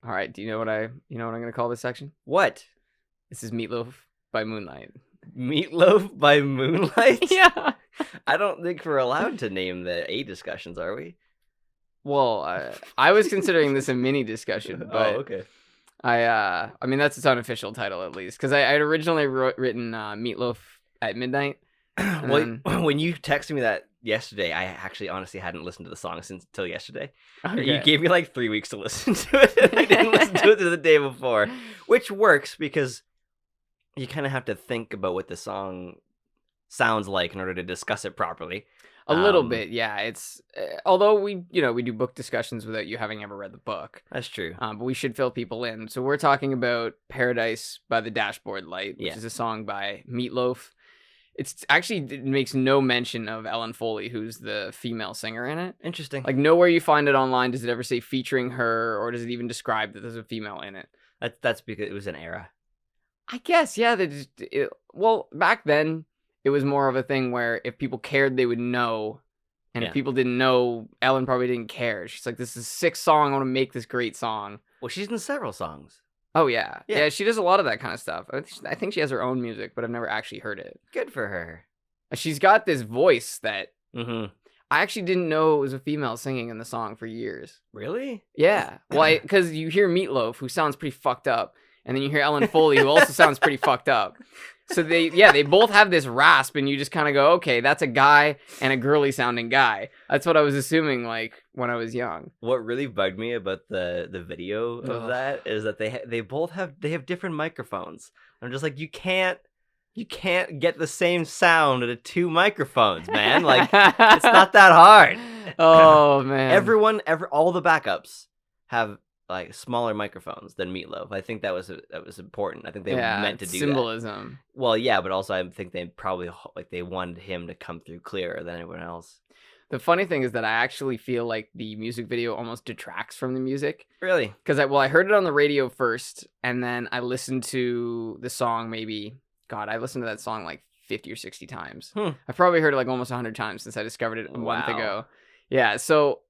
All right. Do you know what I'm going to call this section? What? This is Meatloaf by Moonlight. Meatloaf by Moonlight? Yeah. I don't think we're allowed to name the Adiscussions, are we? Well, I was considering this a mini discussion, but okay. I mean that's its unofficial title at least, because I had originally written Meatloaf at Midnight. Well, when you texted me that yesterday, I actually honestly hadn't listened to the song until yesterday. Okay. You gave me like 3 weeks to listen to it. And I didn't listen to it the day before, which works because you kind of have to think about what the song sounds like in order to discuss it properly. A little bit, yeah. It's although we do book discussions without you having ever read the book. That's true. But we should fill people in. So we're talking about Paradise by the Dashboard Light, which is a song by Meatloaf. It makes no mention of Ellen Foley, who's the female singer in it. Interesting. Like nowhere you find it online does it ever say featuring her, or does it even describe that there's a female in it. That's because it was an era. I guess, yeah. Well, back then it was more of a thing where if people cared, they would know. And if people didn't know, Ellen probably didn't care. She's like, this is a sick song. I want to make this great song. Well, she's in several songs. Oh, yeah. Yeah, she does a lot of that kind of stuff. I think she has her own music, but I've never actually heard it. Good for her. She's got this voice that I actually didn't know it was a female singing in the song for years. Really? Yeah. Well, because you hear Meatloaf, who sounds pretty fucked up. And then you hear Ellen Foley, who also sounds pretty fucked up. So they both have this rasp, and you just kind of go, okay, that's a guy and a girly sounding guy. That's what I was assuming, like when I was young. What really bugged me about the video of that is that they both have different microphones. I'm just like, you can't get the same sound out of two microphones, man. Like it's not that hard. Oh man. All the backups have like smaller microphones than Meatloaf. I think that was important. I think they meant to do symbolism. That. Well, yeah, but also I think they probably they wanted him to come through clearer than anyone else. The funny thing is that I actually feel like the music video almost detracts from the music. Really? Because I heard it on the radio first, and then I listened to the song I listened to that song like 50 or 60 times. I've probably heard it like almost 100 times since I discovered it a month ago. Yeah, so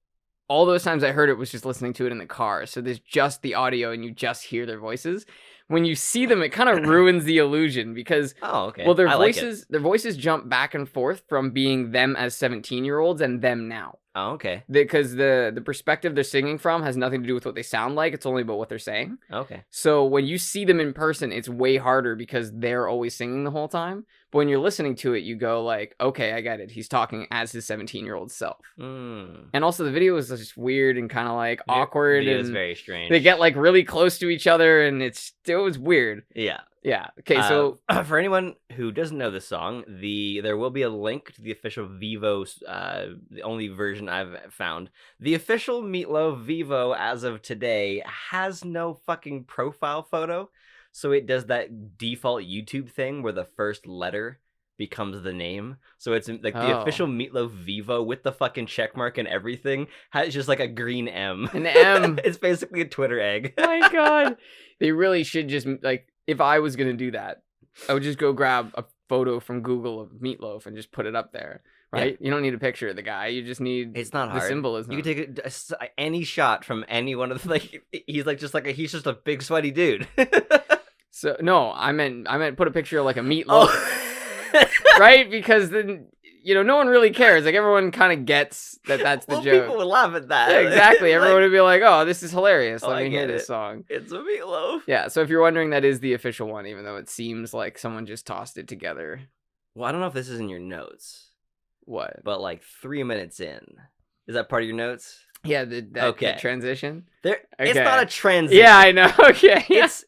all those times I heard it was just listening to it in the car. So there's just the audio and you just hear their voices. When you see them, it kind of ruins the illusion because their voices jump back and forth from being them as 17-year-olds and them now. Oh, okay. Because the perspective they're singing from has nothing to do with what they sound like. It's only about what they're saying. Okay. So when you see them in person, it's way harder because they're always singing the whole time. But when you're listening to it, you go like, okay, I get it. He's talking as his 17-year-old self. And also the video is just weird and kind of like awkward. It is very strange. They get like really close to each other and it was weird. Yeah. Yeah. Okay, so for anyone who doesn't know this song, there will be a link to the official Vivo, the only version I've found. The official Meatloaf Vivo as of today has no fucking profile photo. So it does that default YouTube thing where the first letter becomes the name. So it's like the official Meatloaf Vivo with the fucking checkmark and everything has just like a green M. An M. It's basically a Twitter egg. My God. They really should just like, if I was going to do that, I would just go grab a photo from Google of Meatloaf and just put it up there. Right? Yeah. You don't need a picture of the guy. You just need the hard. Symbolism. You can take any shot from any one of the, he's just a big sweaty dude. So no, I meant put a picture of like a meatloaf. Right? Because then no one really cares. Like everyone kind of gets that that's the joke. People would laugh at that. Yeah, exactly. Everyone would be like, "Oh, this is hilarious. Let me hear this song." It's a Meatloaf. Yeah, so if you're wondering, that is the official one, even though it seems like someone just tossed it together. Well, I don't know if this is in your notes. What? But like 3 minutes in. Is that part of your notes? Yeah, that transition. It's not a transition. Yeah, I know. Okay.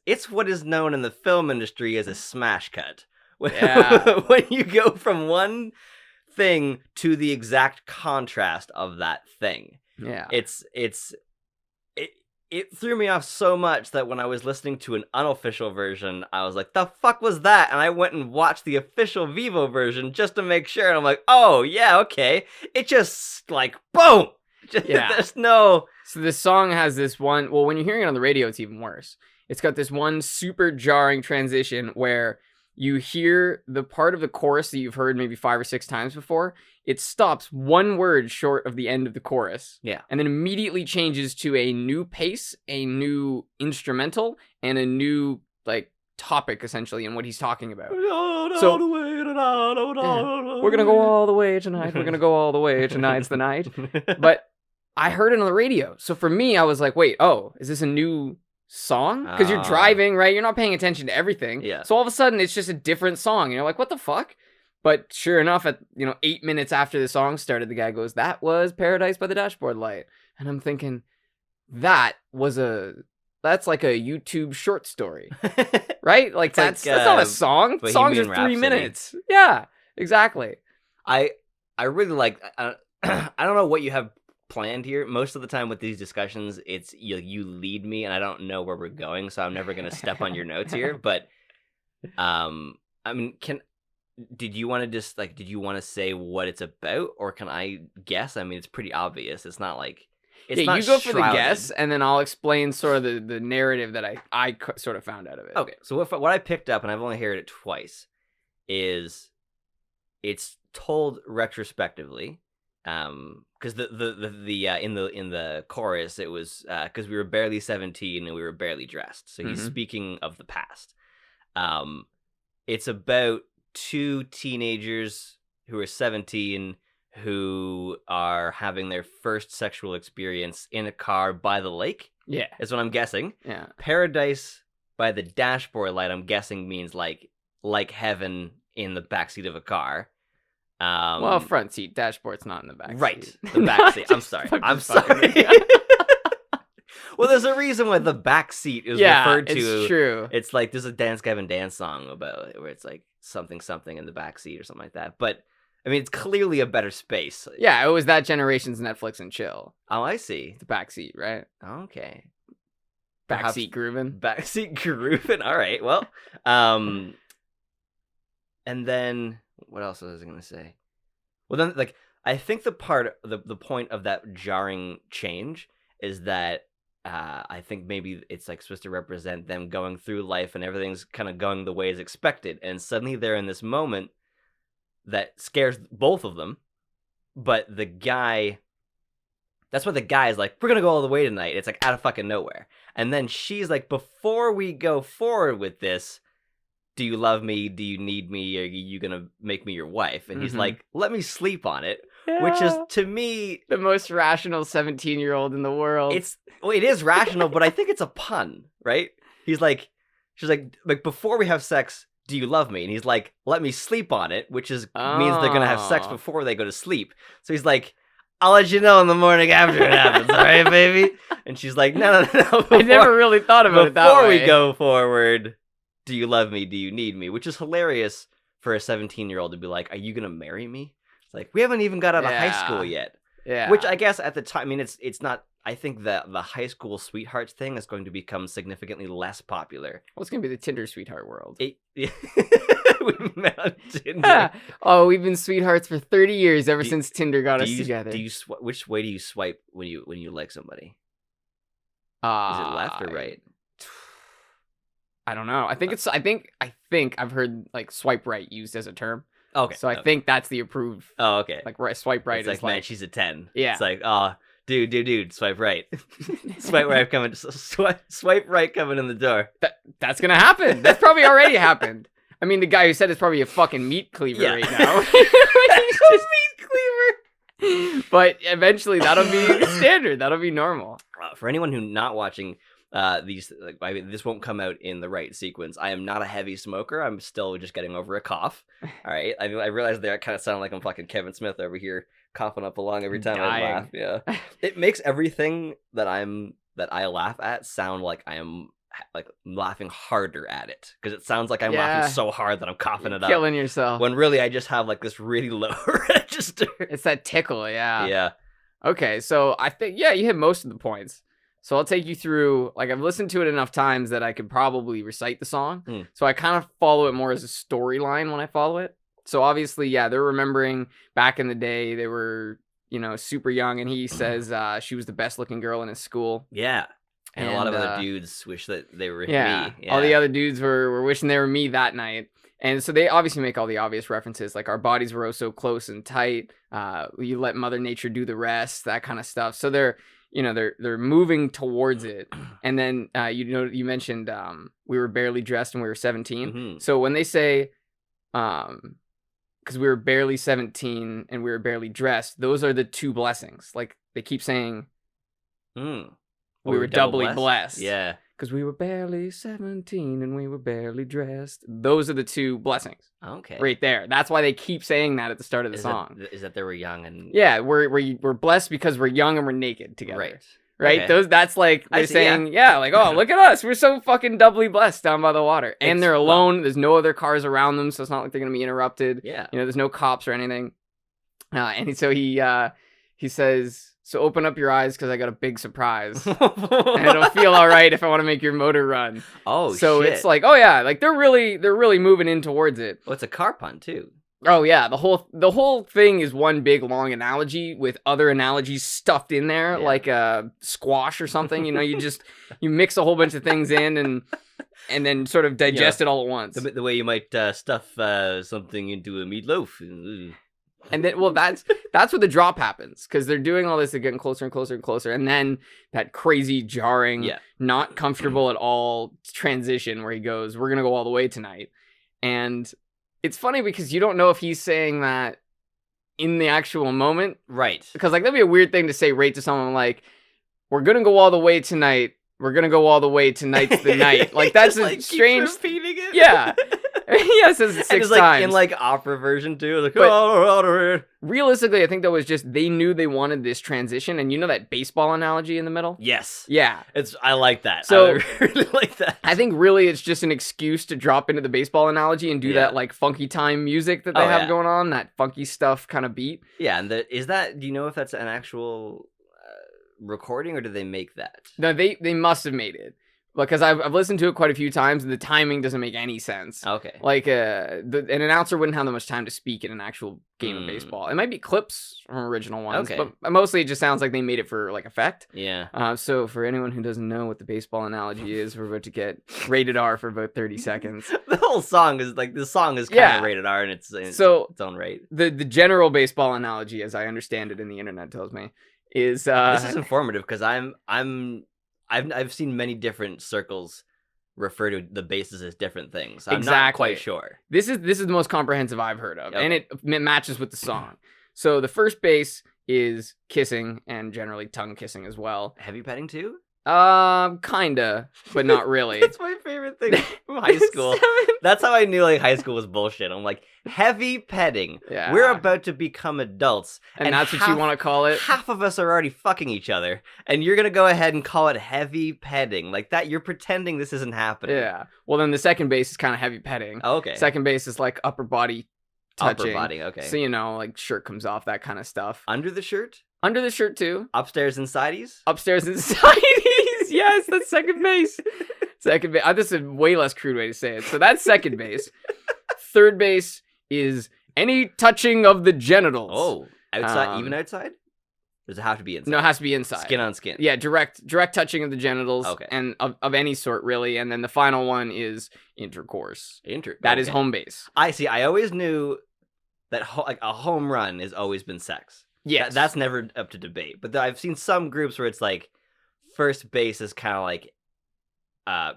It's what is known in the film industry as a smash cut. Yeah. When you go from one thing to the exact contrast of that thing. Yeah. It threw me off so much that when I was listening to an unofficial version, I was like, the fuck was that? And I went and watched the official Vivo version just to make sure. And I'm like, oh, yeah, okay. It just, like, boom! There's no... So this song has this one... Well, when you're hearing it on the radio, it's even worse. It's got this one super jarring transition where you hear the part of the chorus that you've heard maybe 5 or 6 times before. It stops one word short of the end of the chorus. Yeah. And then immediately changes to a new pace, a new instrumental, and a new like topic essentially in what he's talking about. So we're gonna go all the way tonight. We're gonna go all the way. Tonight's the night. But I heard it on the radio. So for me, I was like, wait, is this a new song? Because you're driving, right? You're not paying attention to everything. Yeah. So all of a sudden, it's just a different song. You're like, what the fuck? But sure enough, at 8 minutes after the song started, the guy goes, "That was Paradise by the Dashboard Light." And I'm thinking, that's like a YouTube short story, right? Like that's not a song. Songs are 3 minutes. Yeah, exactly. I really like. I don't know what you have planned here. Most of the time with these discussions, it's you lead me, and I don't know where we're going, so I'm never gonna step on your notes here. But I mean, did you want to say what it's about, or can I guess? I mean, it's pretty obvious. It's not like it's not you go for shrouded. the guess, and then I'll explain sort of the narrative that I sort of found out of it. Okay, so what I picked up, and I've only heard it twice, is it's told retrospectively. Because in the chorus it was because we were barely 17 and we were barely dressed. So he's speaking of the past. It's about 2 teenagers who are 17 who are having their first sexual experience in a car by the lake. Yeah, is what I'm guessing. Yeah, Paradise by the Dashboard Light, I'm guessing means like heaven in the backseat of a car. Well, front seat, dashboard's not in the back. Right, seat. The back seat. I'm sorry. Well, there's a reason why the back seat is referred to. It's true. It's like there's a Dance Gavin Dance song about it where it's like something in the back seat or something like that. But I mean, it's clearly a better space. Yeah, it was that generation's Netflix and chill. Oh, I see. The back seat, right? Okay. Backseat grooving. Backseat grooving. All right. Well, and then what else was I going to say? Well, then, like, I think the point of that jarring change is that I think maybe it's like supposed to represent them going through life and everything's kind of going the way as expected, and suddenly they're in this moment that scares both of them. But the guy, that's what the guy is like, we're gonna go all the way tonight. It's like out of fucking nowhere, and then she's like, before we go forward with this, do you love me? Do you need me? Are you gonna make me your wife? And he's like, let me sleep on it. Yeah. Which is, to me, the most rational 17-year-old in the world. It is rational, but I think it's a pun, right? She's like, before we have sex, do you love me? And he's like, let me sleep on it, which means they're gonna have sex before they go to sleep. So he's like, I'll let you know in the morning after it happens, all right, baby? And she's like, no. I never really thought about it that way. Before we go forward, do you love me? Do you need me? Which is hilarious for a 17-year-old to be like, are you gonna marry me? It's like, we haven't even got out of high school yet. Yeah. Which I guess at the time, I mean, it's not. I think that the high school sweethearts thing is going to become significantly less popular. Well, it's gonna be the Tinder sweetheart world. We met on Tinder. Oh, we've been sweethearts for 30 years ever since Tinder got us together. Which way do you swipe when you like somebody? Is it left or right? I don't know. I think I've heard like swipe right used as a term. Okay. So I think that's the approved. Oh, okay. Like swipe right it's is like, man, she's a 10. Yeah. It's like, oh, dude, swipe right. Swipe right coming. Swipe right coming in the door. That's gonna happen. That's probably already happened. I mean, the guy who said it's probably a fucking meat cleaver right now. He's just meat cleaver. But eventually, that'll be standard. That'll be normal. For anyone who's not watching. This won't come out in the right sequence. I am not a heavy smoker. I'm still just getting over a cough. All right. I realize that I kind of sound like I'm fucking Kevin Smith over here, coughing up a lung every time I laugh. Yeah. It makes everything that I laugh at sound like I am like laughing harder at it, because it sounds like I'm laughing so hard that I'm coughing it up. Killing yourself. When really I just have like this really low register. It's that tickle. Yeah. Yeah. Okay. So I think you hit most of the points. So I'll take you through, like, I've listened to it enough times that I could probably recite the song. So I kind of follow it more as a storyline when I follow it. So obviously, they're remembering back in the day, they were, super young. And he says she was the best looking girl in his school. Yeah. And a lot of other dudes wish that they were me. Yeah. All the other dudes were wishing they were me that night. And so they obviously make all the obvious references, like our bodies were oh so close and tight. You let Mother Nature do the rest, that kind of stuff. So they're moving towards it. And then you mentioned we were barely dressed when we were 17. Mm-hmm. So when they say because we were barely 17 and we were barely dressed, those are the two blessings. Like they keep saying we were doubly blessed. Yeah. Because we were barely 17 and we were barely dressed. Those are the two blessings. Okay. Right there. That's why they keep saying that at the start of the song. Is that they were young and... Yeah, we're blessed because we're young and we're naked together. Right? Okay. That's like they're saying, like, oh, look at us. We're so fucking doubly blessed down by the water. And they're alone. There's no other cars around them, so it's not like they're going to be interrupted. Yeah. There's no cops or anything. And so he says... So open up your eyes because I got a big surprise. And it'll feel all right if I want to make your motor run. Oh, so shit. It's like, oh yeah, like they're really moving in towards it. Oh, it's a car pun too. Oh yeah, the whole thing is one big long analogy with other analogies stuffed in there, like a squash or something. You mix a whole bunch of things in and then sort of digest it all at once. The way you might stuff something into a meatloaf. And then, well, that's where the drop happens, because they're doing all this, they're getting closer and closer and closer, and then that crazy, jarring, not comfortable at all transition where he goes, "We're gonna go all the way tonight," and it's funny because you don't know if he's saying that in the actual moment, right? Because like that'd be a weird thing to say right to someone, like, "We're gonna go all the way tonight. We're gonna go all the way tonight's the night." Like that's a like, strange. Repeating it. Yeah. It says it 6 times. In like opera version too. Like, realistically, I think that was just they knew they wanted this transition, and that baseball analogy in the middle. Yes. Yeah. I like that. So I really like that. I think really it's just an excuse to drop into the baseball analogy and do that like funky time music that they have going on, that funky stuff kind of beat. Yeah, and do you know if that's an actual recording or did they make that? No, they must have made it. Because I've listened to it quite a few times, and the timing doesn't make any sense. Okay. Like, an announcer wouldn't have that much time to speak in an actual game of baseball. It might be clips from original ones, but mostly it just sounds like they made it for, like, effect. Yeah. So for anyone who doesn't know what the baseball analogy is, we're about to get rated R for about 30 seconds. The whole song is, like, kind of rated R in its own right. The general baseball analogy, as I understand it and the internet tells me, is... This is informative, because I've seen many different circles refer to the bases as different things. I'm not quite sure. This is the most comprehensive I've heard of, and it matches with the song. So the first base is kissing and generally tongue kissing as well. Heavy petting too? Kinda, but not really. It's my favorite thing from high school. That's how I knew like high school was bullshit. I'm like, heavy petting. Yeah. We're about to become adults. And that's what you want to call it? Half of us are already fucking each other. And you're going to go ahead and call it heavy petting. Like that, you're pretending this isn't happening. Yeah. Well, then the second base is kind of heavy petting. Oh, okay. Second base is like upper body touching. Upper body, okay. So, like shirt comes off, that kind of stuff. Under the shirt? Under the shirt, too. Upstairs insideies? Upstairs insideies. Yes, that's second base. Second base. This is a way less crude way to say it. So that's second base. Third base is any touching of the genitals. Oh, outside, even outside? Does it have to be inside? No, it has to be inside. Skin on skin. Yeah, direct touching of the genitals. Okay. And of any sort, really. And then the final one is intercourse. That is home base. I see. I always knew that like a home run has always been sex. Yes. That's never up to debate. But I've seen some groups where it's like first base is kind of like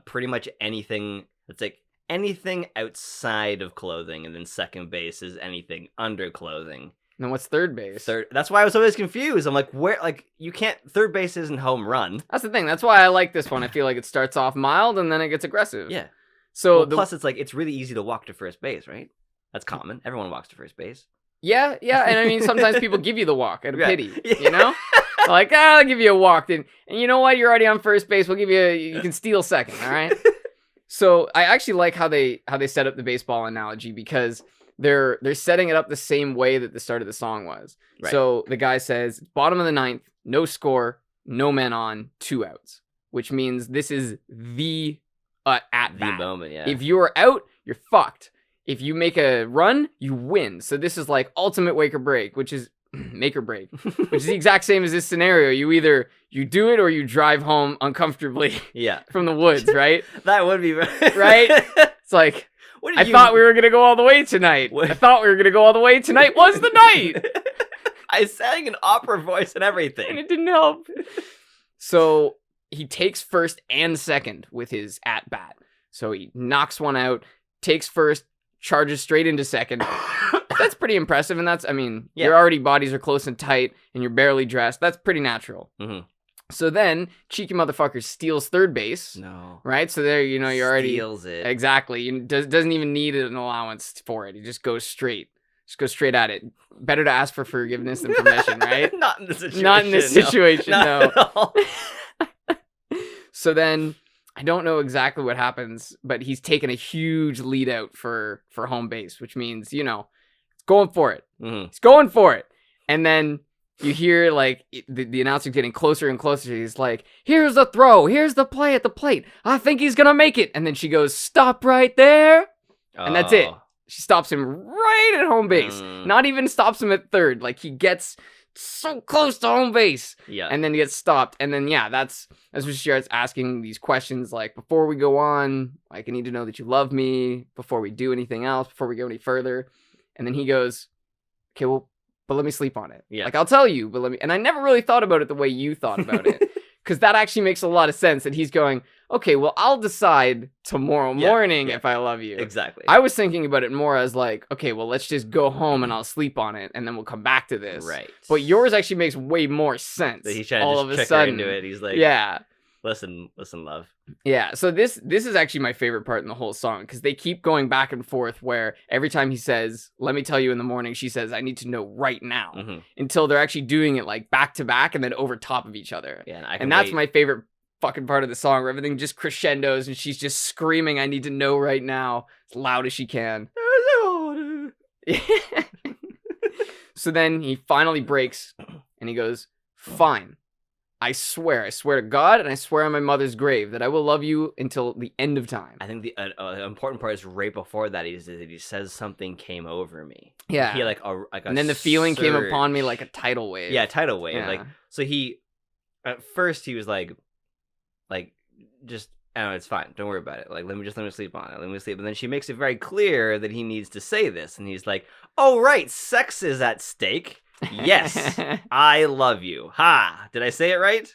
pretty much anything that's like anything outside of clothing, and then second base is anything under clothing. And then what's third base? That's why I was always confused. I'm like, where? Like, you can't. Third base isn't home run. That's the thing. That's why I like this one. I feel like it starts off mild and then it gets aggressive. Yeah. So plus, it's like it's really easy to walk to first base, right? That's common. Everyone walks to first base. Yeah, and I mean sometimes people give you the walk out of pity, you know? Like, I'll give you a walk, and you know what? You're already on first base. We'll give you can steal second, all right? So I actually like how they set up the baseball analogy, because they're setting it up the same way that the start of the song was. Right. So the guy says, bottom of the ninth, no score, no men on, 2 outs, which means this is the at bat. The moment, yeah. If you're out, you're fucked. If you make a run, you win. So this is like ultimate make or break, which is the exact same as this scenario. You do it or you drive home uncomfortably from the woods, right? That would be right. It's like, I thought we were gonna go all the way tonight. What? I thought we were gonna go all the way tonight. Was the night? I sang an opera voice and everything. And it didn't help. So he takes first and second with his at bat. So he knocks one out, takes first, charges straight into second. That's pretty impressive. And that's, I mean, your already bodies are close and tight and you're barely dressed. That's pretty natural. Mm-hmm. So then cheeky motherfucker steals third base. No. Right? So there, you know, you're already. Steals it. Exactly. Doesn't even need an allowance for it. He just goes straight. Just go straight at it. Better to ask for forgiveness than permission, right? Not in this situation. Not in this situation, no. Not at all. So then, I don't know exactly what happens, but he's taken a huge lead out for home base, which means, you know, it's going for it. Mm-hmm. He's going for it. And then you hear, like, the announcer getting closer and closer. He's like, here's the throw. Here's the play at the plate. I think he's going to make it. And then she goes, stop right there. And that's it. She stops him right at home base. Not even stops him at third. Like, he gets so close to home base. Yeah. And then he gets stopped. And then, yeah, that's when she starts asking these questions like, before we go on, like, I need to know that you love me before we do anything else, before we go any further. And then he goes, okay, well, but let me sleep on it. Yeah. Like, I'll tell you, but let me. And I never really thought about it the way you thought about it. Because that actually makes a lot of sense that he's going, okay, well, I'll decide tomorrow morning if I love you. Exactly. I was thinking about it more as like, okay, well, let's just go home and I'll sleep on it and then we'll come back to this. Right. But yours actually makes way more sense. He's trying all to of just a trick sudden. her into it. He's like, yeah. Listen, love. Yeah, so this is actually my favorite part in the whole song because they keep going back and forth where every time he says, let me tell you in the morning, she says, I need to know right now, until they're actually doing it like back to back and then over top of each other. Yeah, and that's my favorite fucking part of the song where everything just crescendos and she's just screaming, I need to know right now, as loud as she can. So then he finally breaks and he goes, fine. I swear to God, and I swear on my mother's grave that I will love you until the end of time. I think the important part is right before that. He says something came over me. Yeah. He and then the feeling came upon me like a tidal wave. Yeah, tidal wave. Yeah. Like so he, at first he was like, just I don't know, it's fine. Don't worry about it. Like let me sleep on it. Let me sleep. And then she makes it very clear that he needs to say this, and he's like, oh right, sex is at stake. Yes, I love you. Ha! Did I say it right?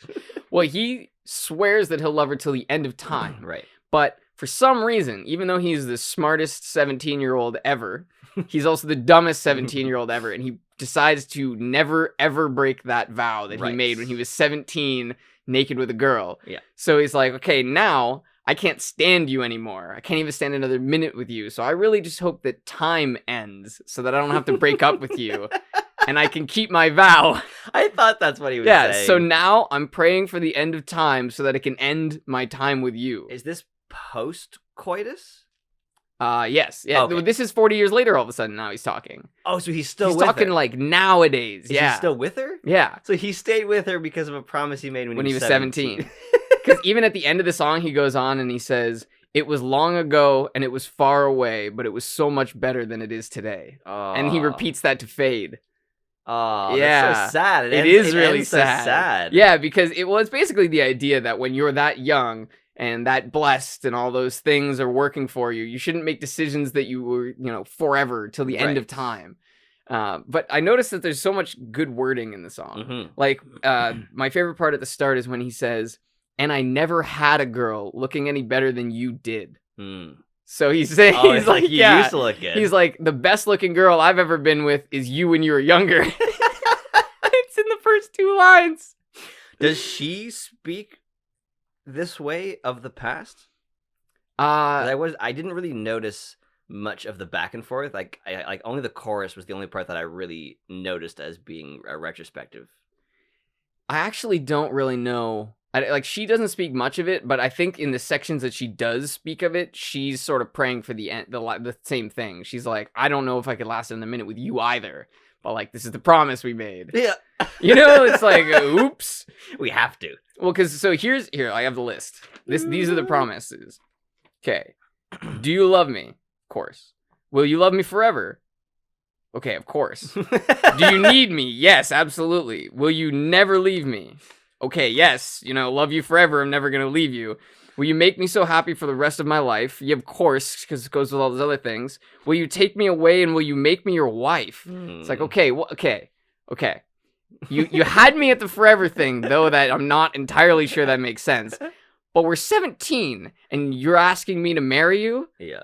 Well, he swears that he'll love her till the end of time. Right. But for some reason, even though he's the smartest 17-year-old ever, he's also the dumbest 17-year-old ever. And he decides to never, ever break that vow that he made when he was 17, naked with a girl. Yeah. So he's like, okay, now I can't stand you anymore. I can't even stand another minute with you. So I really just hope that time ends so that I don't have to break up with you. And I can keep my vow. I thought that's what he was saying. Yeah, so now I'm praying for the end of time so that I can end my time with you. Is this post-coitus? Yes. Yeah, okay. This is 40 years later all of a sudden now he's talking. Oh, so he's still he's with her. He's talking like nowadays. Is he still with her? Yeah. So he stayed with her because of a promise he made when he was 17. Because even at the end of the song, he goes on and he says, it was long ago and it was far away, but it was so much better than it is today. Oh. And he repeats that to Fade. Oh, yeah. That's so sad. It is really sad. So sad. Yeah, because it's basically the idea that when you're that young and that blessed and all those things are working for you, you shouldn't make decisions that you were, forever till the end of time. But I noticed that there's so much good wording in the song. Mm-hmm. Like, my favorite part at the start is when he says, and I never had a girl looking any better than you did. Mm. So he's saying, he's like, you used to look good. He's like, the best looking girl I've ever been with is you when you were younger. It's in the first two lines. Does she speak this way of the past? I didn't really notice much of the back and forth. Like only the chorus was the only part that I really noticed as being a retrospective. I actually don't really know. She doesn't speak much of it, but I think in the sections that she does speak of it, she's sort of praying for the end, the same thing. She's like, I don't know if I could last in a minute with you either, but like, this is the promise we made. Yeah. It's like, oops. We have to. Well, because, here, I have the list. These are the promises. Okay. Do you love me? Of course. Will you love me forever? Okay, of course. Do you need me? Yes, absolutely. Will you never leave me? Okay, yes, love you forever. I'm never going to leave you. Will you make me so happy for the rest of my life? Yeah, of course, because it goes with all those other things. Will you take me away and will you make me your wife? It's like, okay, okay. You had me at the forever thing, though that I'm not entirely sure that makes sense. But we're 17 and you're asking me to marry you? Yeah.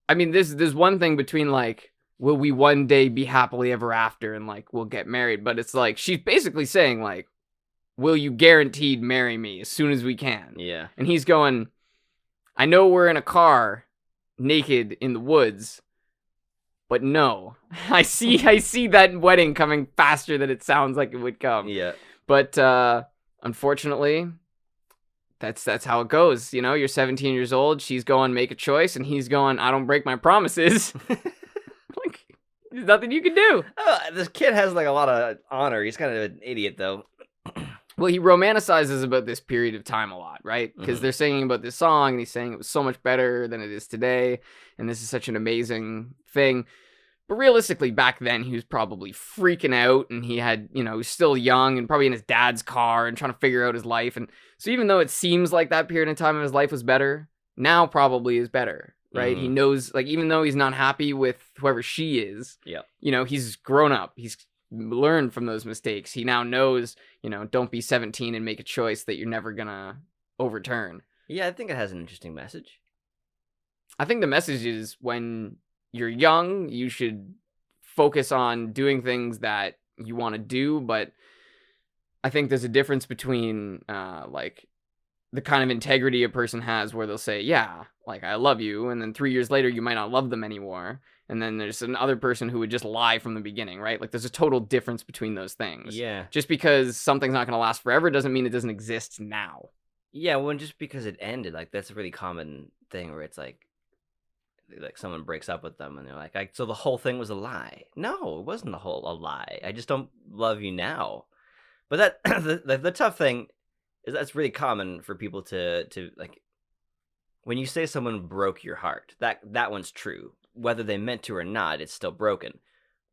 I mean, there's one thing between like, will we one day be happily ever after and like we'll get married? But it's like she's basically saying like, will you guaranteed marry me as soon as we can? Yeah. And he's going, I know we're in a car, naked in the woods, but no. I see that wedding coming faster than it sounds like it would come. Yeah. But unfortunately, that's how it goes. You know, you're 17 years old, she's going, make a choice, and he's going, I don't break my promises. Like, there's nothing you can do. Oh, this kid has like a lot of honor. He's kind of an idiot, though. Well, he romanticizes about this period of time a lot, right? Because they're singing about this song, and he's saying it was so much better than it is today, and this is such an amazing thing. But realistically, back then, he was probably freaking out, and he had, you know, he was still young, and probably in his dad's car, and trying to figure out his life. And so even though it seems like that period of time of his life was better, now probably is better, right? He knows, like, even though he's not happy with whoever she is, you know, he's grown up. He's learned from those mistakes. He now knows, you know, don't be 17 and make a choice that you're never gonna overturn. Yeah, I think it has an interesting message. I think the message is when you're young, you should focus on doing things that you want to do, but I think there's a difference between like the kind of integrity a person has where they'll say, yeah, like I love you, and then 3 years later you might not love them anymore. And then there's another person who would just lie from the beginning, right? Like there's a total difference between those things. Yeah. Just because something's not going to last forever doesn't mean it doesn't exist now. Yeah, well, just because it ended, like that's a really common thing where it's like someone breaks up with them and they're like, so the whole thing was a lie. No, it wasn't a lie. I just don't love you now. But that the tough thing is that's really common for people to like when you say someone broke your heart, that one's true. Whether they meant to or not, it's still broken.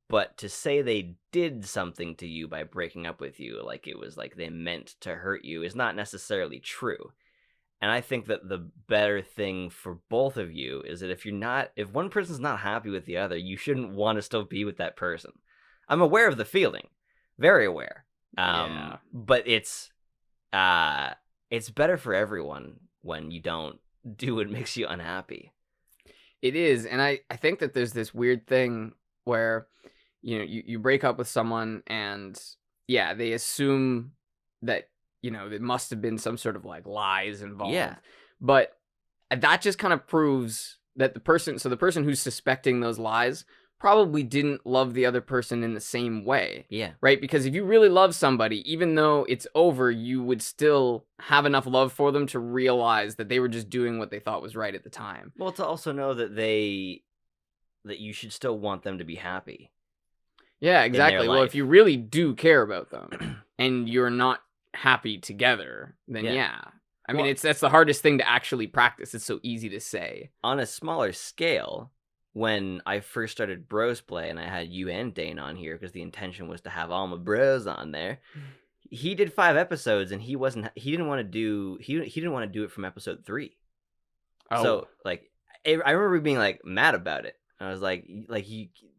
But to say they did something to you by breaking up with you, like it was like they meant to hurt you, is not necessarily true. And I think that the better thing for both of you is that if one person's not happy with the other, you shouldn't want to still be with that person. I'm aware of the feeling, very aware. But it's better for everyone when you don't do what makes you unhappy. It is, and I think that there's this weird thing where, you know, you break up with someone and, yeah, they assume that, you know, there must have been some sort of, like, lies involved. Yeah. But that just kind of proves that the person who's suspecting those lies probably didn't love the other person in the same way. Yeah. Right? Because if you really love somebody, even though it's over, you would still have enough love for them to realize that they were just doing what they thought was right at the time. Well, to also know that that you should still want them to be happy. Yeah, exactly. Well, if you really do care about them and you're not happy together, then yeah. I mean, that's the hardest thing to actually practice. It's so easy to say. On a smaller scale, when I first started Bros Play and I had you and Dane on here because the intention was to have all my bros on there, he did 5 episodes and he didn't want to do it from episode 3. Oh. So like I remember being like mad about it. I was like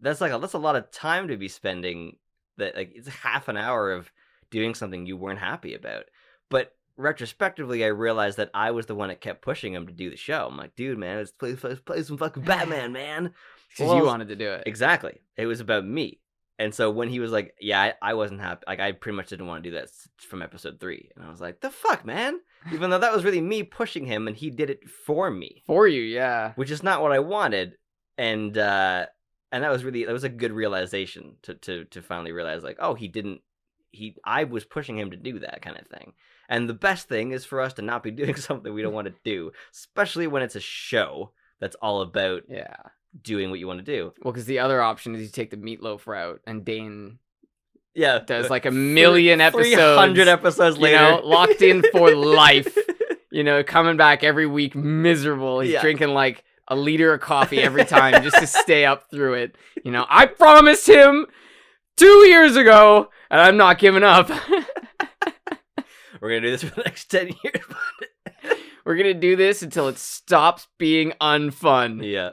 that's a lot of time to be spending. That like it's half an hour of doing something you weren't happy about. But retrospectively, I realized that I was the one that kept pushing him to do the show. I'm like, dude, man, let's play some fucking Batman, man. Because you wanted to do it. Exactly. It was about me. And so when he was like, yeah, I wasn't happy. Like, I pretty much didn't want to do that from episode 3. And I was like, the fuck, man? Even though that was really me pushing him, and he did it for me. For you, yeah. Which is not what I wanted. And that was a good realization to finally realize, like, oh, I was pushing him to do that kind of thing. And the best thing is for us to not be doing something we don't want to do, especially when it's a show that's all about doing what you want to do. Well, because the other option is you take the Meatloaf route, and Dane does like 1,000,000 episodes. 300 episodes later. You know, locked in for life. You know, coming back every week miserable. He's drinking like a liter of coffee every time just to stay up through it. You know, I promised him 2 years ago, and I'm not giving up. We're going to do this for the next 10 years. We're gonna do this until it stops being unfun. Yeah.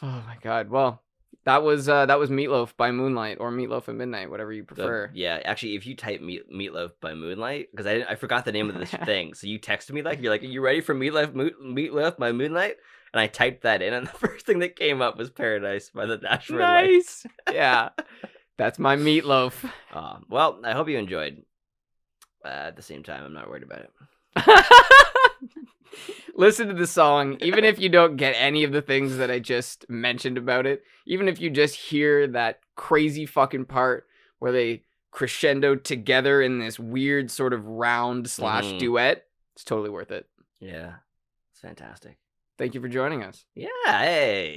Oh my god. Well, that was Meatloaf by Moonlight or Meatloaf at Midnight, whatever you prefer. Yeah, actually, if you type Meatloaf by Moonlight, because I forgot the name of this thing, so you texted me you're like, are you ready for Meatloaf by Moonlight? And I typed that in, and the first thing that came up was Paradise by the Nashville Nice. Yeah, that's my Meatloaf. Well, I hope you enjoyed. At the same time, I'm not worried about it. Listen to the song, even if you don't get any of the things that I just mentioned about it, even if you just hear that crazy fucking part where they crescendo together in this weird sort of round / duet, it's totally worth it. Yeah, it's fantastic. Thank you for joining us. Yeah, hey.